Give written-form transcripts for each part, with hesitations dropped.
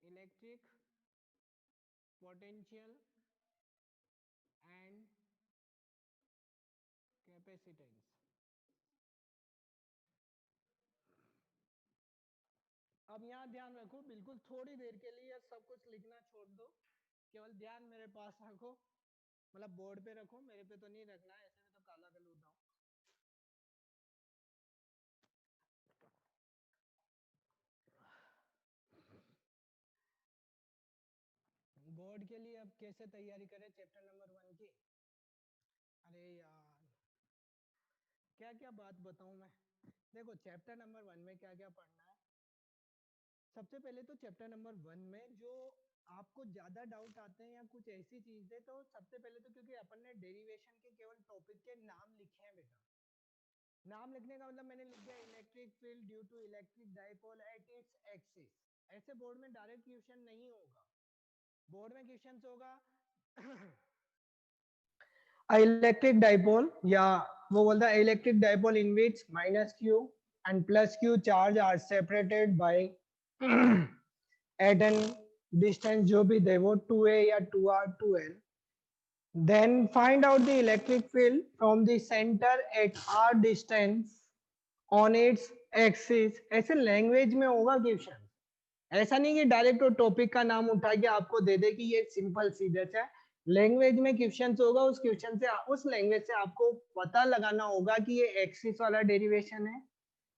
Electric potential and capacitance. अब यहाँ ध्यान रखो, बिल्कुल थोड़ी देर के लिए सब कुछ लिखना छोड़ दो, केवल ध्यान मेरे पास रखो, मतलब बोर्ड पे रखो, मेरे पे तो नहीं रखना है, ऐसे में तो काला गलूटा हूँ। बोर्ड के लिए अब कैसे तैयारी करें चैप्टर नंबर 1 की। अरे यार क्या क्या बात बताऊं मैं। देखो चैप्टर नंबर 1 में क्या क्या पढ़ना है। सबसे पहले तो चैप्टर नंबर 1 में जो आपको ज्यादा डाउट आते हैं या कुछ ऐसी चीजें, तो सबसे पहले तो क्योंकि अपन ने डेरिवेशन के केवल टॉपिक के नाम लिखे हैं बेटा, नाम लिखने का मतलब मैंने लिख दिया electric field due to electric dipole at its axis. ऐसे बोर्ड में डायरेक्ट क्वेश्चन नहीं होगा, बोर्ड में क्वेश्चन होगा इलेक्ट्रिक डाइपोल, या वो बोलता है electric dipole in which minus q and plus q charge are separated by at an distance जो भी दे वो 2a या 2r 2l, then find out the electric field from the center at r distance on its axis। ऐसे language में होगा question, ऐसा नहीं कि डायरेक्ट टॉपिक का नाम उठा के आपको दे दे कि ये सिंपल सीधे से लैंग्वेज में क्वेश्चन होगा। उस क्वेश्चन से उस लैंग्वेज से आपको पता लगाना होगा कि ये एक्सिस वाला डेरिवेशन है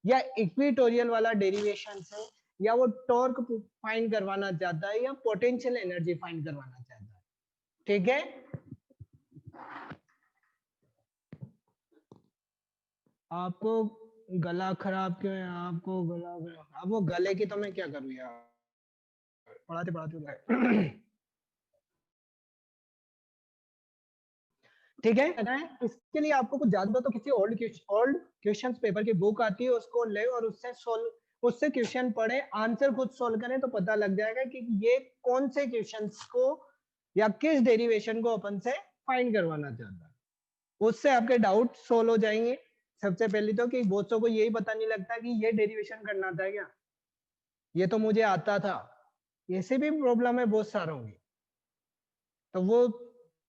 या इक्वेटोरियल वाला डेरिवेशन है, या वो टॉर्क फाइंड करवाना चाहता है या पोटेंशियल एनर्जी फाइंड करवाना चाहता है। ठीक है, आपको गला खराब क्यों है? आपको गला अब वो गले की तो मैं क्या करूँ यार, पढ़ाते पढ़ाते ठीक है। इसके लिए आपको कुछ ज्यादा तो किसी ओल्ड क्वेश्चंस पेपर की बुक आती है, उसको ले और उससे क्वेश्चन पढ़े, आंसर खुद सोल्व करें तो पता लग जाएगा कि ये कौन से क्वेश्चंस को या किस डेरिवेशन को अपन से फाइंड करवाना चाहता है, उससे आपके डाउट सोल्व हो जाएंगे। सबसे पहले तो कि बहुतों को यही पता नहीं लगता कि ये डेरिवेशन करना था क्या, ये तो मुझे आता था, ऐसे भी प्रॉब्लम है बहुत सारों की। तो वो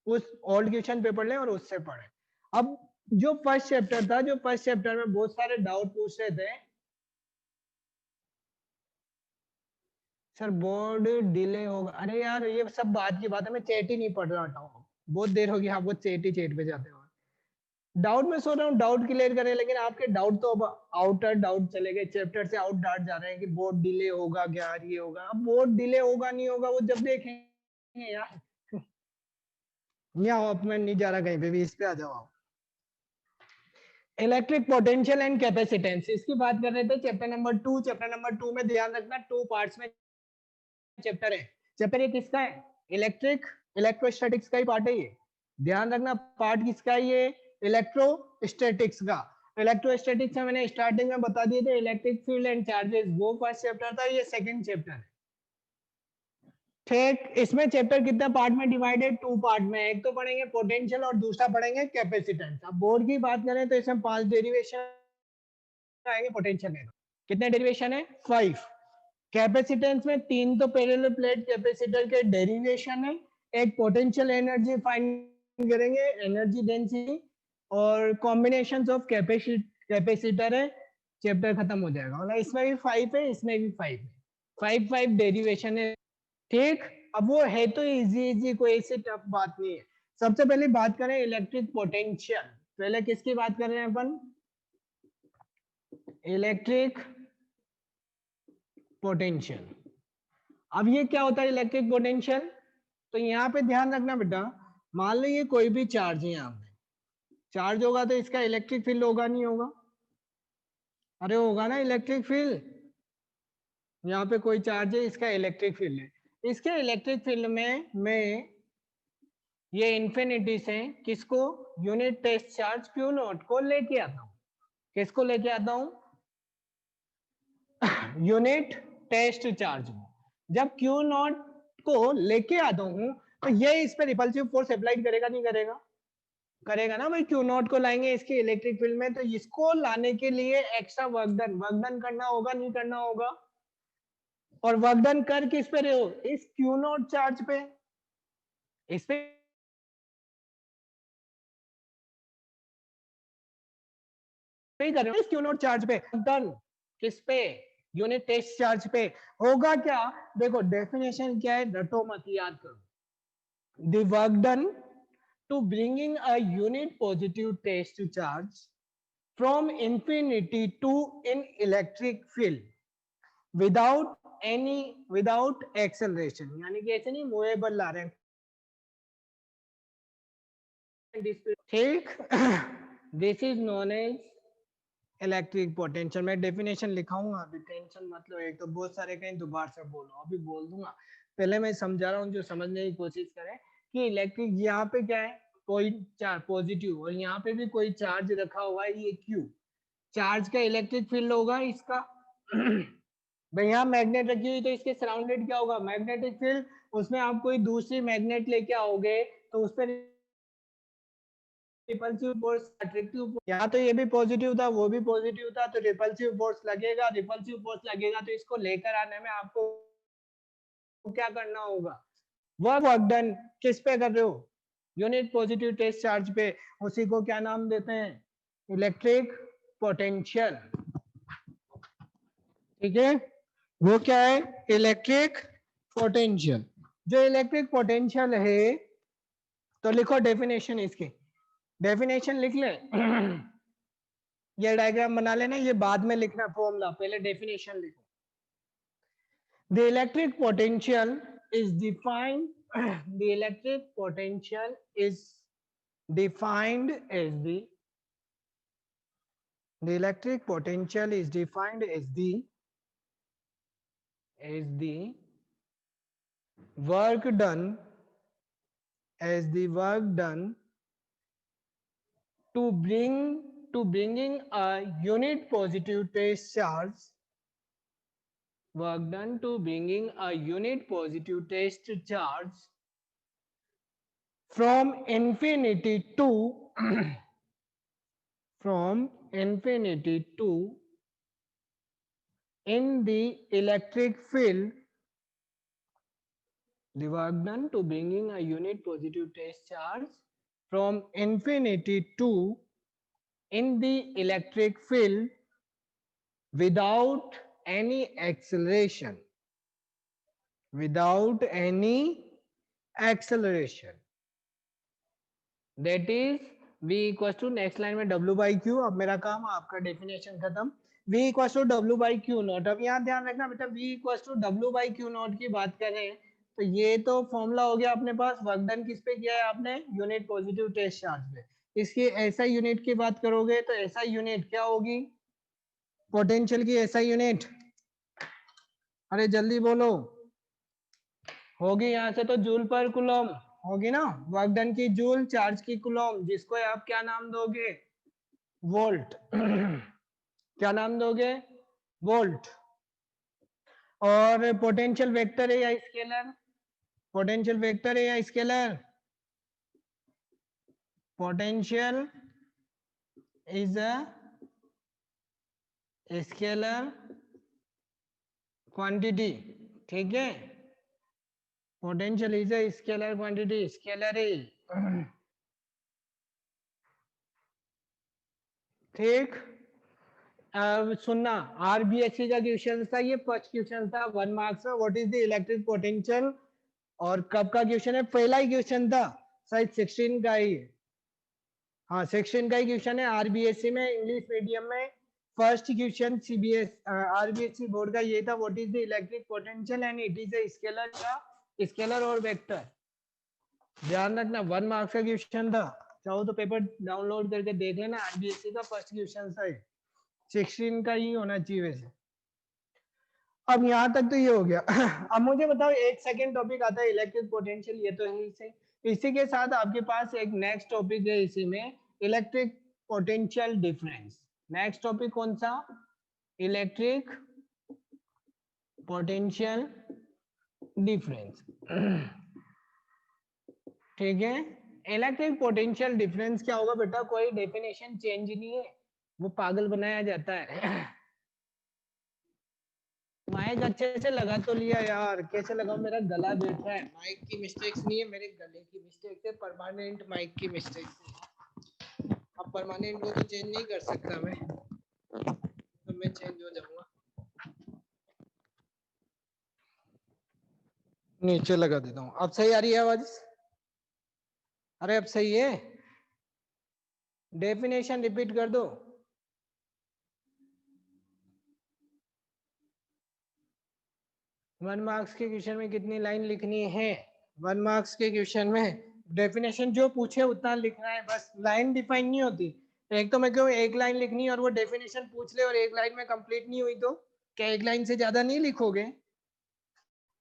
उस ओल्ड क्वेश्चन पेपर लें और उससे पढ़ें। अब जो फर्स्ट चैप्टर था, जो फर्स्ट चैप्टर में बहुत सारे डाउट पूछ रहे थे, सर बोर्ड डिले होगा। अरे यार ये सब बात की बात है, मैं चैट ही नहीं पढ़ रहा था, बहुत देर हो गई आपको चैट पे जाते हो। डाउट में सोच रहा हूँ डाउट क्लियर करें, लेकिन आपके डाउट तो अब आउटर डाउट चले गए, चैप्टर से आउट डाउट जा रहे हैं कि बोर्ड डिले होगा क्या, ये होगा। अब बोर्ड डिले होगा नहीं होगा वो जब देखेंगे यार। यहाँ मैं नहीं जा रहा कहीं पे भी, इस पे आ जाओ आप। इलेक्ट्रिक पोटेंशियल एंड कैपेसिटेंस, इसकी बात कर रहे थे चैप्टर नंबर 2। चैप्टर नंबर 2 में ध्यान रखना 2 पार्ट्स में चैप्टर है। चैप्टर ये किसका है? इलेक्ट्रोस्टैटिक्स का ही पार्ट है ये, ध्यान रखना। पार्ट किसका है ये? इलेक्ट्रोस्टैटिक्स का। इलेक्ट्रोस्टैटिक्स में मैंने स्टार्टिंग में बता दिए थे इलेक्ट्रिक फील्ड एंड चार्जेस, वो फर्स्ट चैप्टर था, ये सेकंड चैप्टर है। ठीक, इसमें चैप्टर कितने पार्ट में डिवाइडेड? 2 पार्ट में, एक तो पढ़ेंगे पोटेंशियल और दूसरा पढ़ेंगे कैपेसिटेंस। अब बोर्ड की बात करें तो इसमें 5 डेरिवेशन आएंगे पोटेंशियल में। कितने डेरिवेशन है? 5। कैपेसिटेंस में 3 तो पैरेलल प्लेट कैपेसिटर के डेरिवेशन है, एक पोटेंशियल एनर्जी फाइंड करेंगे, एनर्जी डेंसिटी, और कॉम्बिनेशंस ऑफ कैपेसिटर है, चैप्टर खत्म हो जाएगा। मतलब इसमें भी 5 है, इसमें भी 5 है, 5 डेरिवेशन है। ठीक, अब वो है तो इजी, कोई ऐसी टफ बात नहीं है। सबसे पहले बात करें इलेक्ट्रिक पोटेंशियल, पहले किसकी बात कर रहे हैं अपन? Electric potential. अब ये क्या होता है इलेक्ट्रिक पोटेंशियल? तो यहाँ पे ध्यान रखना बेटा, मान लो ये कोई भी चार्ज है, यहाँ पे चार्ज होगा तो इसका इलेक्ट्रिक फील्ड होगा नहीं होगा? अरे होगा ना इलेक्ट्रिक फील्ड। यहाँ पे कोई चार्ज है, इसका इलेक्ट्रिक फील्ड है, इसके इलेक्ट्रिक फील्ड में मैं ये इन्फिनिटी से किसको, unit test charge q naught को लेके आता हूँ। किसको लेके आता हूँ? यूनिट टेस्ट चार्ज को। जब क्यू नॉट को लेके आता हूँ तो ये इस पे रिपल्सिव फोर्स अप्लाई करेगा नहीं करेगा? करेगा ना भाई। क्यू नॉट को लाएंगे इसके इलेक्ट्रिक फील्ड में, तो इसको लाने के लिए एक्स्ट्रा वर्क डन करना होगा नहीं करना होगा? और वर्क डन कर किस पे रहे हो, इस क्यू नॉट चार्ज पे, इस पे पे कर रहे हो, इस क्यू नॉट चार्ज पे डन किस पे, यूनिट टेस्ट चार्ज पे। होगा क्या, देखो डेफिनेशन क्या है, रटो मत, याद करो। The work done to bringing a unit positive test charge from infinity to in electric field without acceleration, यानी कि ऐसे नहीं मूवेबल ला रहे हैं, ठीक। This is known as electric potential. मैं डेफिनेशन लिखाऊंगा, अभी टेंशन मत लो, एक तो बहुत सारे कहीं दोबारा से बोलो, अभी बोल दूंगा। पहले मैं समझा रहा हूँ, जो समझने की कोशिश करें कि इलेक्ट्रिक यहाँ पे क्या है, कोई चार्ज पॉजिटिव, और यहाँ पे भी कोई चार्ज रखा हुआ है, ये क्यू चार्ज का इलेक्ट्रिक फील्ड होगा इसका। भाई यहाँ मैग्नेट रखी हुई तो इसके सराउंडेड क्या होगा, मैग्नेटिक फील्ड। उसमें आप कोई दूसरी मैग्नेट लेके आओगे तो उस पर रिपल्सिव फोर्स, अट्रैक्टिव, यहाँ तो ये भी पॉजिटिव था वो भी पॉजिटिव था, तो रिपल्सिव फोर्स लगेगा, रिपल्सिव फोर्स लगेगा तो इसको लेकर आने में आपको क्या करना होगा, वर्क डन किस पे कर रहे हो, यूनिट पॉजिटिव टेस्ट चार्ज पे। उसी को क्या नाम देते हैं, इलेक्ट्रिक पोटेंशियल, ठीक है। वो क्या है, इलेक्ट्रिक पोटेंशियल। जो इलेक्ट्रिक पोटेंशियल है, तो लिखो डेफिनेशन इसकी, डेफिनेशन लिख ले। ये डायग्राम बना लेना, ये बाद में लिखना फॉर्मूला, पहले डेफिनेशन लिखो। The electric potential is defined the electric potential is defined as the electric potential is defined as the work done to bringing a unit positive test charge, work done to bringing a unit positive test charge from infinity to from infinity to in the electric field, the work done to bringing a unit positive test charge from infinity to in the electric field without any acceleration, without any acceleration, that is v equals to, next line में w by q। अब मेरा काम, आपका definition खत्म, v equals to w by q not. अब यहाँ ध्यान रखना बेटा, v equals to w by q not की बात कर रहे हैं, तो ये तो फॉर्मूला हो गया अपने पास, वर्क डन किस पे किया है आपने, यूनिट पॉजिटिव टेस्ट चार्ज पे। इसकी एसआई यूनिट की बात करोगे तो एसआई यूनिट क्या होगी, पोटेंशियल की एसआई यूनिट, अरे जल्दी बोलो, होगी यहाँ से तो जूल पर कूलम होगी ना, वर्क डन की जूल, चार्ज की कूलम, जिसको आप क्या नाम दोगे, वोल्ट। क्या नाम दोगे, वोल्ट। और पोटेंशियल वेक्टर है या स्केलर, पोटेंशियल वेक्टर है या scalar, potential is a scalar quantity, ठीक है, potential is a scalar quantity, scalar है, ठीक। अब सुनना, आरबीएससी का क्वेश्चन था, ये फर्स्ट क्वेश्चन था 1 मार्क्स में, what is the electric potential, और कब का क्वेश्चन है, पहला ही क्वेश्चन था, शायद 16 का ही, हाँ 16 का ही क्वेश्चन है आरबीएससी में, इंग्लिश मीडियम में first question CBS RBSC board का ये था, what is the electric potential and it is a scalar या स्केलर और वेक्टर। ध्यान रखना 1 मार्क्स का क्वेश्चन था, चाहो तो पेपर डाउनलोड करके देख लेना, आरबीएससी का फर्स्ट क्वेश्चन था, 16 का ही होना चाहिए वैसे। अब यहाँ तक तो ये हो गया। अब मुझे बताओ, एक सेकंड टॉपिक आता है इलेक्ट्रिक पोटेंशियल, ये तो है इसे, इसी के साथ आपके पास एक नेक्स्ट टॉपिक है इसी में, electric potential difference. Next topic कौन सा, इलेक्ट्रिक पोटेंशियल डिफरेंस, ठीक है। इलेक्ट्रिक पोटेंशियल डिफरेंस क्या होगा बेटा, कोई डेफिनेशन चेंज नहीं है, वो पागल बनाया जाता है। माइक अच्छे से लगा तो लिया यार, कैसे लगाओ, मेरा गला बैठ रहा है। माइक की मिस्टेक्स नहीं है, मेरे गले की मिस्टेक है, परमानेंट माइक की मिस्टेक है। अब परमानेंट को तो चेंज नहीं कर सकता मैं, तो मैं चेंज हो जाऊंगा। नीचे लगा देता हूँ। अब सही आ रही है आवाज? अरे अब सही है। डेफिनेशन रिपीट कर दो। वन मार्क्स के क्वेश्चन में कितनी लाइन लिखनी है? वन मार्क्स के क्वेश्चन में डेफिनेशन जो पूछे उतना लिखना है, बस लाइन डिफाइन नहीं होती। एक तो मैं क्यों एक लाइन लिखनी है और वो डेफिनेशन पूछ ले और एक लाइन में कंप्लीट नहीं हुई तो क्या एक लाइन से ज्यादा नहीं लिखोगे?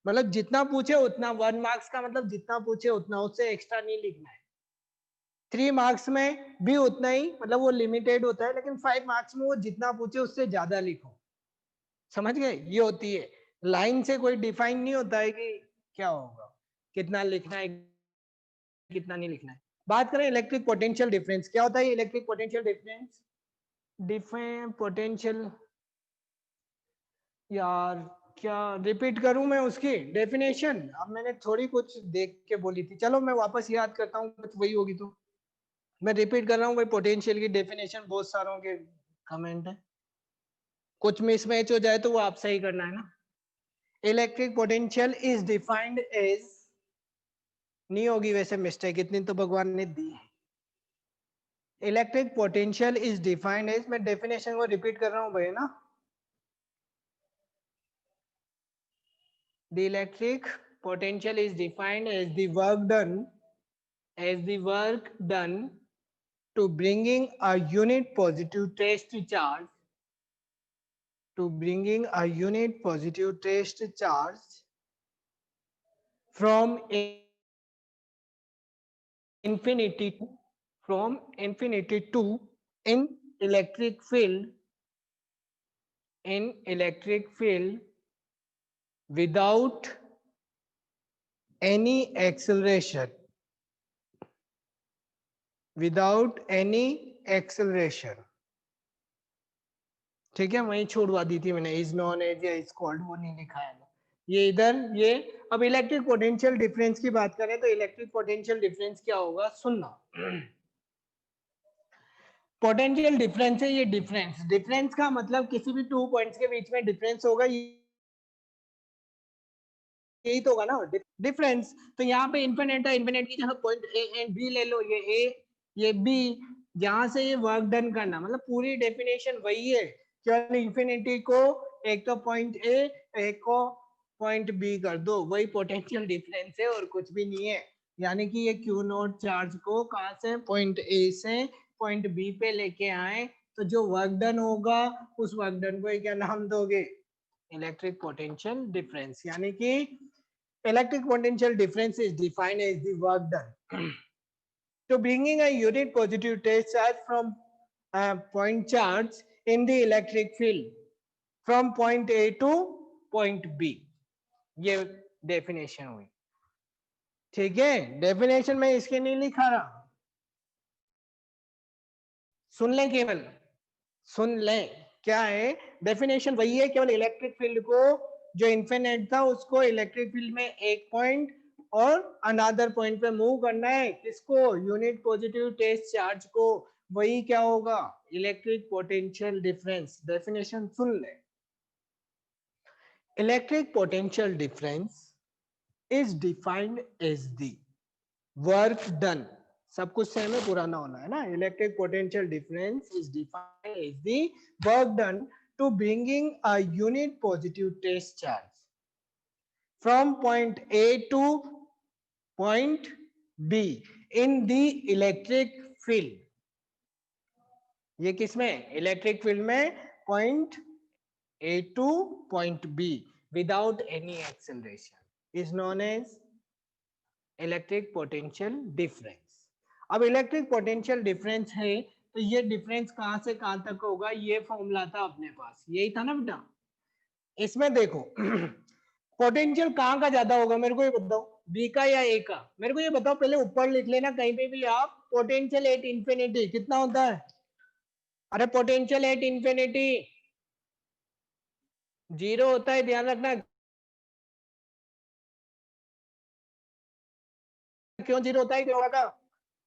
मतलब जितना पूछे उतना, वन मार्क्स का मतलब जितना पूछे उतना, उससे एक्स्ट्रा नहीं लिखना है। 3 मार्क्स में भी उतना ही, मतलब वो लिमिटेड होता है, लेकिन 5 मार्क्स में वो जितना पूछे उससे ज्यादा लिखो। समझ गए? ये होती है लाइन से कोई डिफाइन नहीं होता है कि क्या होगा, कितना लिखना है कितना नहीं लिखना है। बात करें इलेक्ट्रिक पोटेंशियल डिफरेंस, क्या होता है electric potential difference? Difference potential, यार क्या रिपीट करूं मैं उसकी डेफिनेशन? अब मैंने थोड़ी कुछ देख के बोली थी, चलो मैं वापस याद करता हूँ, कुछ वही होगी तो मैं रिपीट कर रहा हूँ। भाई पोटेंशियल की डेफिनेशन बहुत सारों के कमेंट है, कुछ मिसमैच हो जाए तो वो आप सही करना है ना। Electric potential is defined as, नहीं होगी वैसे मिस्टेक, इतनी तो भगवान ने दी है। Electric potential is defined as, मैं डेफिनेशन को रिपीट कर रहा हूँ भाई ना। The electric potential is defined as the work done to bringing a unit positive test charge from infinity to in electric field without any acceleration, ठीक है, वहीं छोड़वा दी थी मैंने, इज नॉन एज या इज कॉल्ड, वो नहीं लिखा है ये इधर ये। अब इलेक्ट्रिक पोटेंशियल डिफरेंस की बात करें तो इलेक्ट्रिक पोटेंशियल डिफरेंस क्या होगा, सुनना। पोटेंशियल डिफरेंस है ये, डिफरेंस का मतलब किसी भी 2 पॉइंट्स के बीच में डिफरेंस होगा, यही तो होगा ना डिफरेंस। तो यहाँ पे इन्फिनिट है, इन्फिनिट की जगह पॉइंट ए एंड बी ले लो, ये ए ये बी, जहां से ये वर्क डन करना, मतलब पूरी डेफिनेशन वही है, केवल इन्फिनिटी को एक तो पॉइंट ए एक को पॉइंट बी कर दो, वही पोटेंशियल डिफरेंस है और कुछ भी नहीं है। यानी कि ये क्यू नॉट चार्ज को कहां से, पॉइंट ए से पॉइंट बी पे लेके आए, तो जो वर्क डन होगा उस वर्क डन को क्या नाम दोगे, इलेक्ट्रिक पोटेंशियल डिफरेंस। यानी कि electric potential difference is defined as the work done to bringing a unit positive test charge from a point charge in the electric field from point A to point B। ये definition हुई, ठीक है। Definition में इसके नहीं लिखा रहा, सुन लें, केवल सुन लें क्या है डेफिनेशन, वही है, केवल इलेक्ट्रिक फील्ड को जो इन्फिनिट था उसको इलेक्ट्रिक फील्ड में एक पॉइंट और अनदर पॉइंट पे मूव करना है, किसको, यूनिट पॉजिटिव टेस्ट चार्ज को, वही क्या होगा, इलेक्ट्रिक पोटेंशियल डिफरेंस। डेफिनेशन सुन ले, electric potential difference is defined as the work done, सब कुछ सेम है, पुराना होना है ना। Electric potential difference is defined as the work done to bringing a unit positive test charge from point A to point B in the electric field. ये किसमें, electric field में, point A to point B without any acceleration is known as electric potential difference. अब electric potential difference है तो ये difference कहां से कहां तक होगा, ये फॉर्मूला था अपने पास, यही था ना बेटा। इसमें देखो पोटेंशियल कहां का ज्यादा होगा, मेरे को ये बताओ, बी का या ए का, मेरे को ये बताओ, पहले ऊपर लिख लेना कहीं पे भी आप, पोटेंशियल एट इंफिनिटी कितना होता है, अरे पोटेंशियल एट इंफिनिटी जीरो होता है, ध्यान रखना। क्यों जीरो होता है, क्यों होगा?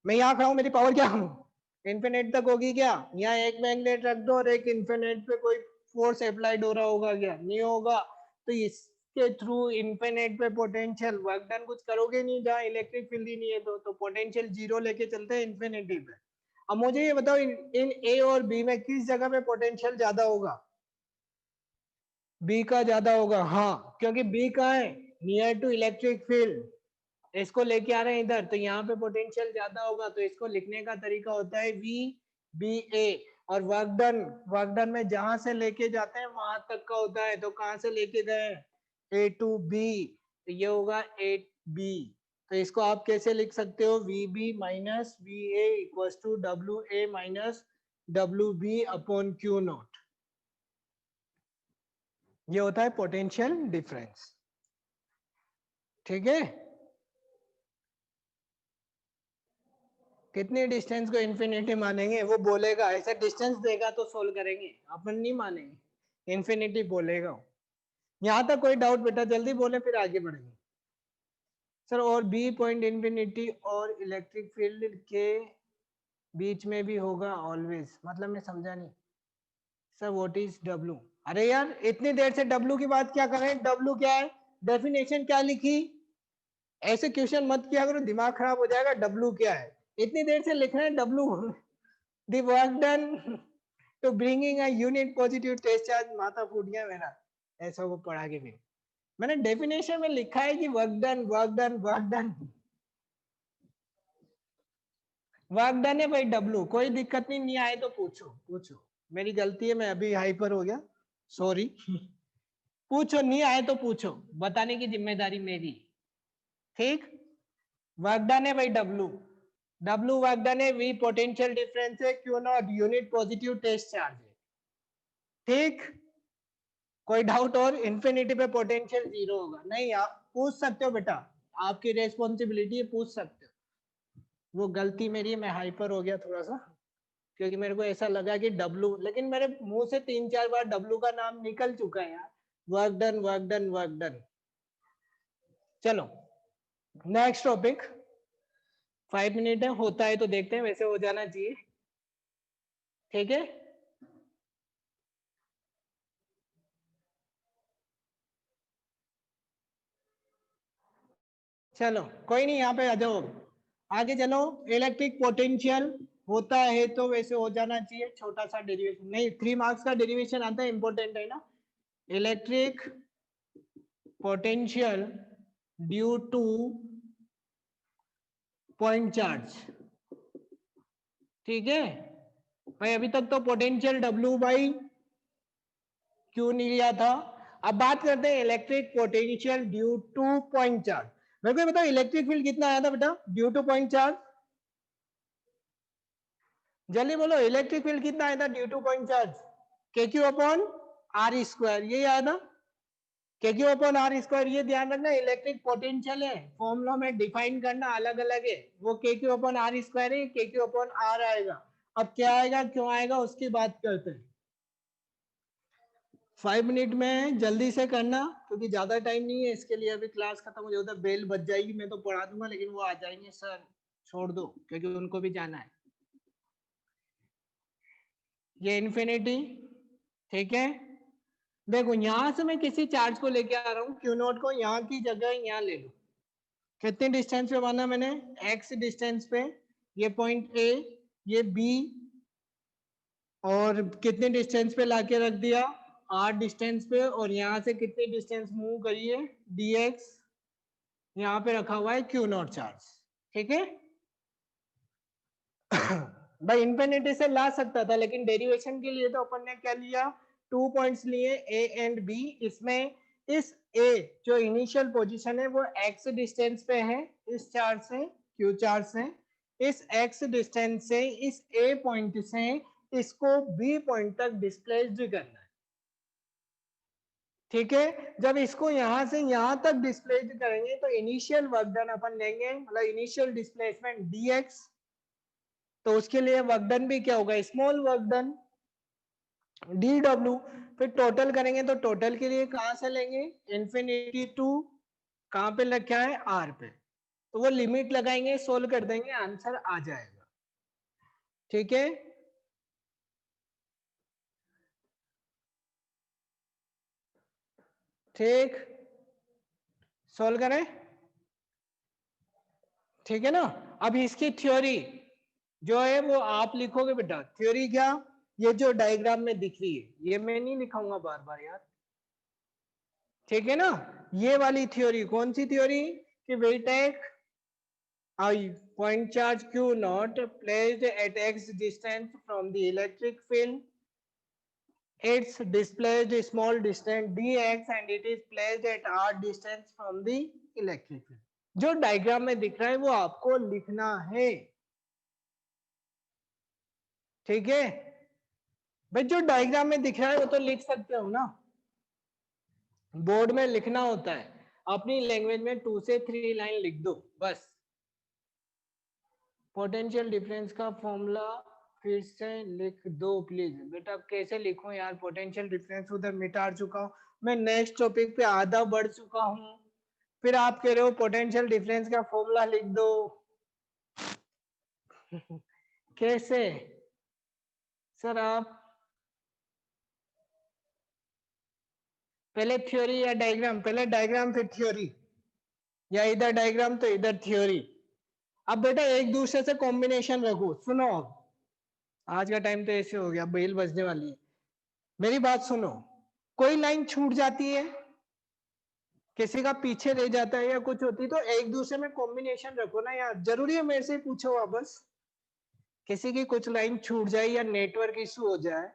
मैं यहाँ खड़ा हूँ, मेरी पावर क्या हूँ, इन्फिनिट तक होगी क्या? यहाँ एक मैग्नेट रख दो और एक इन्फिनिट पे कोई फोर्स अप्लाइड हो रहा होगा क्या? नहीं होगा। तो इसके थ्रू इन्फिनिट पे पोटेंशियल वर्क डन कुछ करोगे नहीं, जहाँ इलेक्ट्रिक फील्ड ही नहीं है तो पोटेंशियल जीरो लेके चलते हैं इन्फिनिटी पे। अब मुझे ये बताओ इन ए और बी में किस जगह पे पोटेंशियल ज्यादा होगा? बी का ज्यादा होगा, हाँ, क्योंकि बी कहाँ है, नियर टू इलेक्ट्रिक फील्ड। इसको लेके आ रहे हैं इधर, तो यहाँ पे पोटेंशियल ज्यादा होगा, तो इसको लिखने का तरीका होता है वी बी ए। और वर्क डन में जहां से लेके जाते हैं वहां तक का होता है, तो कहां से लेके गए, ए टू बी, तो ये होगा ए बी। तो इसको आप कैसे लिख सकते हो, V B minus V A equal to W A minus W B upon q naught. ये होता है पोटेंशियल डिफरेंस, ठीक है। कितनी डिस्टेंस को इन्फिनिटी मानेंगे, वो बोलेगा, ऐसा डिस्टेंस देगा तो सोल्व करेंगे, अपन नहीं मानेंगे, इन्फिनिटी बोलेगा। यहां तक कोई डाउट बेटा, जल्दी बोले फिर आगे बढ़ेंगे। सर और बी पॉइंट इन्फिनिटी और इलेक्ट्रिक फील्ड के बीच में भी होगा ऑलवेज, मतलब मैं समझा नहीं। Sir what is W? अरे यार इतनी देर से डब्ल्यू की बात क्या कर रहे हैं, डब्ल्यू क्या है, डेफिनेशन क्या लिखी? ऐसे क्वेश्चन मत किया करो, दिमाग खराब हो जाएगा। डब्ल्यू क्या है, इतनी देर से लिख रहे हैं W, the work done to bringing a unit positive test charge. माथा फूट गया मेरा ऐसा वो पढ़ा के भी। मैंने डेफिनेशन में लिखा है कि work done work done work done work done है भाई डब्ल्यू, कोई दिक्कत नहीं, नहीं आए तो पूछो पूछो, मेरी गलती है, मैं अभी हाइपर हो गया, सॉरी। पूछो, नहीं आए तो पूछो, बताने की जिम्मेदारी मेरी, ठीक। वर्क डन है भाई डब्ल्यू, डब्ल्यू वर्क डन है, वी पोटेंशियल डिफरेंस है, q naught unit positive test charge है, ठीक। कोई डाउट? और इन्फिनिटी पे पोटेंशियल जीरो होगा नहीं, आप पूछ सकते हो बेटा, आपकी रेस्पॉन्सिबिलिटी है, पूछ सकते हो। वो गलती मेरी है, मैं हाइपर हो गया थोड़ा सा, क्योंकि मेरे को ऐसा लगा कि डब्लू, लेकिन मेरे मुंह से 3-4 बार डब्लू का नाम निकल चुका है यार, work done work done work done. चलो नेक्स्ट टॉपिक, 5 मिनट है, होता है तो देखते हैं, वैसे हो जाना चाहिए, ठीक है। चलो कोई नहीं, यहाँ पे आ जाओ, आगे चलो। इलेक्ट्रिक पोटेंशियल होता है तो वैसे हो जाना चाहिए, छोटा सा डेरिवेशन नहीं, 3 मार्क्स का डेरिवेशन आता है, इंपॉर्टेंट है ना। Electric potential due two point charge, ठीक है भाई। अभी तक तो पोटेंशियल डब्ल्यू बाई क्यू नहीं लिया था। अब बात करते हैं electric potential due two point charge. मेरे को बताओ इलेक्ट्रिक फील्ड कितना आया था बेटा ड्यू टू पॉइंट चार्ज, जल्दी बोलो, इलेक्ट्रिक फील्ड कितना आया था ड्यू टू पॉइंट चार्ज? के क्यू अपॉन आर स्क्वायर, यही आया था, के क्यू अपॉन आर स्क्वायर। ये ध्यान रखना, इलेक्ट्रिक पोटेंशियल है, फॉर्मूला में डिफाइन करना अलग अलग है, वो के क्यू अपॉन आर स्क्वायर है, के क्यू अपॉन आर आएगा। अब क्या आएगा क्यों आएगा उसकी बात करते हैं। 5 मिनट में जल्दी से करना, क्योंकि ज्यादा टाइम नहीं है इसके लिए, अभी क्लास खत्म हो जाता, बेल बज जाएगी, मैं तो पढ़ा दूंगा, लेकिन वो आ जाएंगे सर छोड़ दो, क्योंकि उनको भी जाना है। ये इन्फिनिटी, ठीक है। देखो यहां से मैं किसी चार्ज को लेके आ रहा हूँ, क्यू नॉट को यहाँ की जगह यहाँ ले लो। कितने डिस्टेंस पे माना मैंने, एक्स डिस्टेंस पे, ये पॉइंट ए, ये बी, और कितने डिस्टेंस पे लाके रख दिया, आर डिस्टेंस पे, और यहाँ से कितने डिस्टेंस मूव करिए, डी एक्स, यहाँ पे रखा हुआ है क्यू नॉट चार्ज, ठीक है। भाई इंफिनिटी से ला सकता था, लेकिन डेरिवेशन के लिए तो अपन ने क्या लिया, 2 पॉइंट्स लिए ए एंड बी। इसमें इस ए जो इनिशियल पोजीशन है वो एक्स डिस्टेंस पे है इस चार्ज से, क्यू चार्ज से। इस एक्स डिस्टेंस से इस ए पॉइंट से इसको बी पॉइंट तक डिस्प्लेस्ड करना है, ठीक है। जब इसको यहां से यहां तक डिस्प्लेस्ड करेंगे तो इनिशियल वर्क डन अपन लेंगे, मतलब इनिशियल डिस्प्लेसमेंट dx, तो उसके लिए वर्क डन भी क्या होगा, स्मॉल वर्क डन, dw, फिर टोटल करेंगे तो टोटल के लिए कहां से लेंगे, इन्फिनिटी टू कहां पे रखा है, r पे, तो वो लिमिट लगाएंगे, सोल्व कर देंगे, आंसर आ जाएगा। ठीक है, ठीक, सोल्व करें, ठीक है ना। अब इसकी थ्योरी जो है वो आप लिखोगे बेटा, थ्योरी क्या, ये जो डायग्राम में दिख रही है, ये मैं नहीं लिखाऊंगा बार बार यार, ठीक है ना। ये वाली थ्योरी कौन सी थ्योरी, कि वेट एक point charge q naught placed at x distance from the electric field, it's displaced a small distance dx and it is placed at r distance from the electric field। जो diagram में दिख रहा है वो आपको लिखना है, ठीक है भाई, जो डायग्राम में दिख रहा है वो तो लिख सकते हो ना, बोर्ड में लिखना होता है, अपनी लैंग्वेज में 2 से 3 लाइन लिख दो बस। पोटेंशियल डिफरेंस का फॉर्मूला फिर से लिख दो प्लीज बेटा। कैसे लिखूं यार, पोटेंशियल डिफरेंस उधर मिटा चुका हूं मैं, नेक्स्ट टॉपिक पे आधा बढ़ चुका हूं, फिर आप कह रहे हो पोटेंशियल डिफरेंस का फॉर्मूला लिख दो। कैसे सर, आप पहले थ्योरी या डायग्राम, पहले डायग्राम फिर थ्योरी, या इधर डायग्राम तो इधर थ्योरी। अब बेटा एक दूसरे से कॉम्बिनेशन रखो, सुनो आज का टाइम तो ऐसे हो गया, बेल बजने वाली है, मेरी बात सुनो, कोई लाइन छूट जाती है, किसी का पीछे रह जाता है या कुछ होती, तो एक दूसरे में कॉम्बिनेशन रखो ना यार, जरूरी है मेरे से पूछो आप बस, किसी की कुछ लाइन छूट जाए या नेटवर्क इशू हो जाए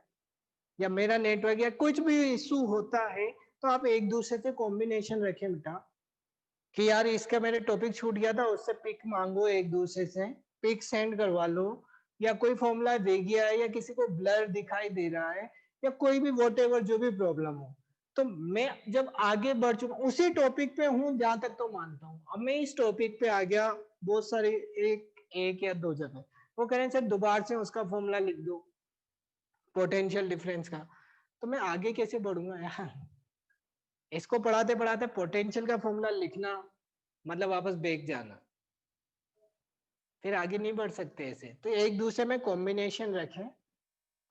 या मेरा नेटवर्क या कुछ भी इशू होता है, तो आप एक दूसरे से कॉम्बिनेशन रखें बेटा, कि यार इसका मेरे टॉपिक छूट गया था, उससे पिक मांगो, एक दूसरे से पिक सेंड करवा लो, या कोई फॉर्मूला दे गया है या किसी को ब्लर दिखाई दे रहा है या कोई भी वॉटेवर जो भी प्रॉब्लम हो, तो मैं जब आगे बढ़ चुका उसी टॉपिक पे हूं जहां तक तो मानता हूं, अब मैं इस टॉपिक पे आ गया बहुत सारे, एक या दो जगह वो कह रहे हैं सर दोबारा से उसका फॉर्मूला लिख दो पोटेंशियल डिफरेंस का, तो मैं आगे कैसे बढ़ूंगा यार, इसको पढ़ाते पढ़ाते पोटेंशियल का फॉर्मूला लिखना मतलब वापस बैग जाना, फिर आगे नहीं बढ़ सकते ऐसे, तो एक दूसरे में कॉम्बिनेशन रखें।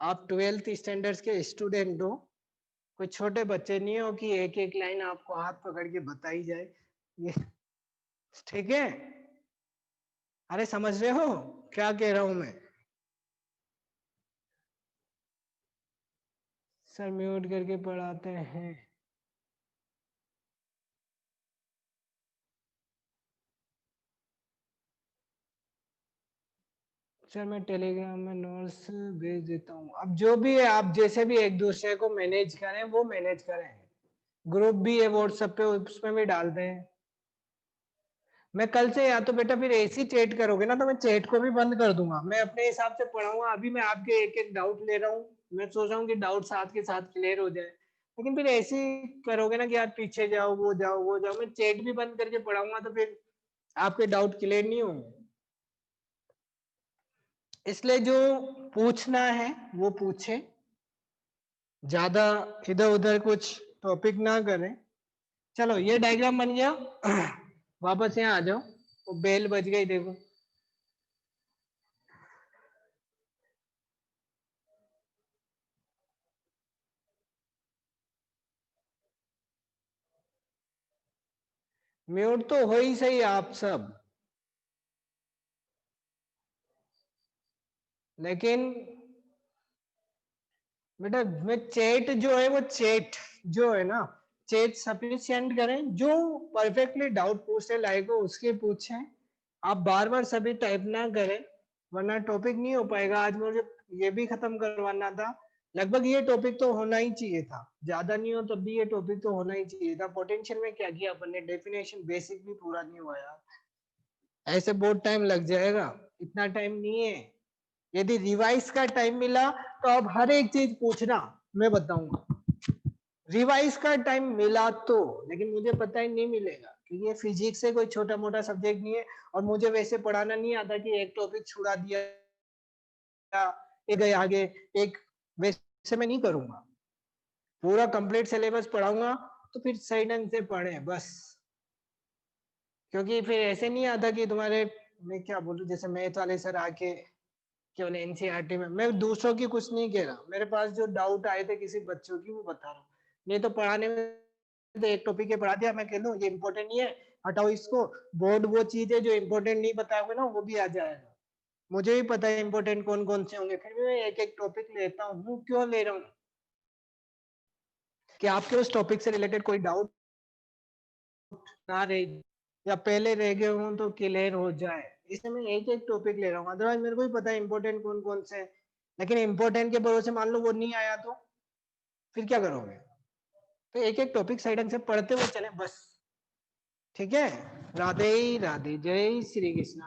आप 12th स्टैंडर्ड्स के स्टूडेंट हो, कोई छोटे बच्चे नहीं हो कि एक एक लाइन आपको हाथ पकड़ के बताई जाए ये, ठीक है, अरे समझ रहे हो क्या कह रहा हूं मैं, सर म्यूट करके पढ़ाते हैं, सर मैं टेलीग्राम में नोट्स भेज देता हूँ, अब जो भी है आप जैसे भी एक दूसरे को मैनेज करें वो मैनेज करें, ग्रुप भी है व्हाट्सएप पे, उसमें भी डाल दें। मैं कल से या तो बेटा फिर ऐसी चैट करोगे ना तो मैं चैट को भी बंद कर दूंगा, मैं अपने हिसाब से पढ़ाऊंगा, अभी मैं आपके एक एक डाउट ले रहा हूँ, मैं सोच रहा हूँ कि डाउट साथ के साथ क्लियर हो जाए, लेकिन फिर ऐसे ही करोगे ना कि यार पीछे जाओ वो जाओ वो जाओ, मैं चैट भी बंद करके पढ़ाऊंगा तो फिर आपके डाउट क्लियर नहीं होंगे, इसलिए जो पूछना है वो पूछे, ज्यादा इधर उधर कुछ टॉपिक ना करें। चलो ये डायग्राम बन गया, वापस यहाँ आ जाओ, वो बेल बज गई देखो, म्यूट तो हो ही सही आप सब, लेकिन बेटा मैं चैट जो है वो चैट जो है ना, चैट सफिशिएंट करें, जो परफेक्टली डाउट पूछने लायक हो उसके पूछें, आप बार बार सभी टाइप ना करें वरना टॉपिक नहीं हो पाएगा। आज मुझे ये भी खत्म करवाना था, लगभग ये टॉपिक तो होना ही चाहिए था, ज्यादा नहीं हो तब भी ये टॉपिक तो होना ही चाहिए था। पोटेंशियल में क्या किया अपन ने, डेफिनेशन बेसिक भी पूरा नहीं हुआ यार, ऐसे बहुत टाइम लग जाएगा, इतना टाइम नहीं है, यदि रिवाइज का टाइम मिला तो अब हर एक चीज पूछना मैं बताऊंगा, रिवाइज का टाइम मिला तो, लेकिन मुझे पता ही नहीं मिलेगा क्योंकि ये फिजिक्स से कोई छोटा मोटा सब्जेक्ट नहीं है, और मुझे वैसे पढ़ाना नहीं आता कि एक टॉपिक छुड़ा दिया एक गए आगे, एक वैसे से मैं नहीं करूंगा, पूरा कंप्लीट सिलेबस पढ़ाऊंगा तो फिर सही ढंग से पढ़े बस, क्योंकि फिर ऐसे नहीं आता कि तुम्हारे, मैं क्या बोलूं, जैसे मैथ वाले सर आके केवल एनसीईआरटी में, मैं दूसरों की कुछ नहीं कह रहा, मेरे पास जो डाउट आए थे किसी बच्चों की वो बता रहा हूँ, नहीं तो पढ़ाने में तो एक टॉपिक के पढ़ा दिया, मैं कह लूँ ये इंपॉर्टेंट नहीं है हटाओ इसको, बोर्ड वो चीज है जो इंपॉर्टेंट नहीं बताओगे ना वो भी आ जाएगा, मुझे भी पता है इंपॉर्टेंट कौन कौन से होंगे, फिर भी मैं एक एक टॉपिक लेता हूँ, क्यों ले रहा हूँ कि आपके उस टॉपिक से रिलेटेड कोई डाउट ना रहे या पहले रह गए हों तो क्लियर हो जाए, इसलिए मैं एक एक टॉपिक ले रहा हूँ, अदरवाइज मेरे को भी पता है इंपॉर्टेंट कौन कौन से, लेकिन इंपॉर्टेंट के भरोसे मान लो वो नहीं आया तो फिर क्या करोगे, तो एक एक टॉपिक साइड से पढ़ते हुए चले बस। ठीक है, राधे राधे, जय श्री कृष्ण।